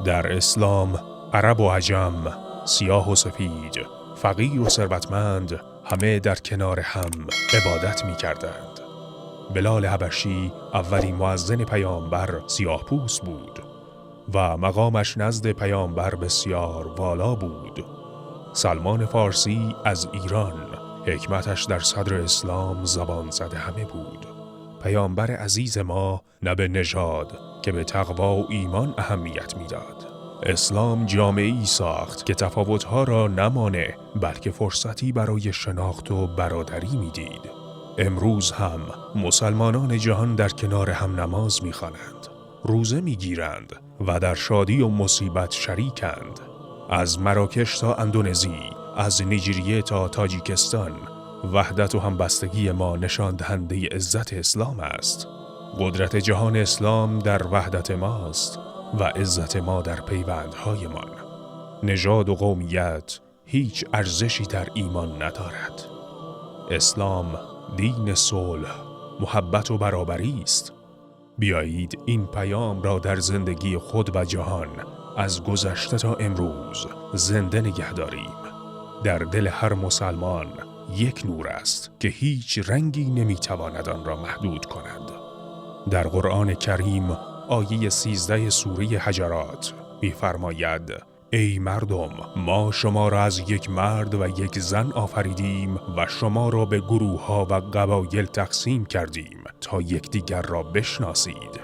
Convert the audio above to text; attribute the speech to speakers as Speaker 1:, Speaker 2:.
Speaker 1: در اسلام عرب و عجم، سیاه و سفید، فقیر و ثروتمند همه در کنار هم عبادت می کردند. بلال حبشی اولین مؤذن پیامبر سیاه‌پوست بود و مقامش نزد پیامبر بسیار والا بود. سلمان فارسی از ایران، حکمتش در صدر اسلام زبان زده همه بود. پیامبر عزیز ما نه به نژاد که به تقوا و ایمان اهمیت میداد. اسلام جامعه‌ای ساخت که تفاوت‌ها را نمانه بلکه فرصتی برای شناخت و برادری میدید. امروز هم مسلمانان جهان در کنار هم نماز می‌خوانند، روزه می‌گیرند و در شادی و مصیبت شریکند. از مراکش تا اندونزی، از نیجریه تا تاجیکستان، وحدت و همبستگی ما نشان دهنده عزت اسلام است. قدرت جهان اسلام در وحدت ماست و عزت ما در پیوندهایمان. نژاد و قومیت هیچ ارزشی در ایمان ندارد. اسلام دین صلح، محبت و برابری است. بیایید این پیام را در زندگی خود و جهان از گذشته تا امروز زنده نگه داریم. در دل هر مسلمان یک نور است که هیچ رنگی نمیتواند آن را محدود کند. در قرآن کریم آیه 13 سوره حجرات می‌فرماید: ای مردم، ما شما را از یک مرد و یک زن آفریدیم و شما را به گروه‌ها و قبایل تقسیم کردیم تا یکدیگر را بشناسید.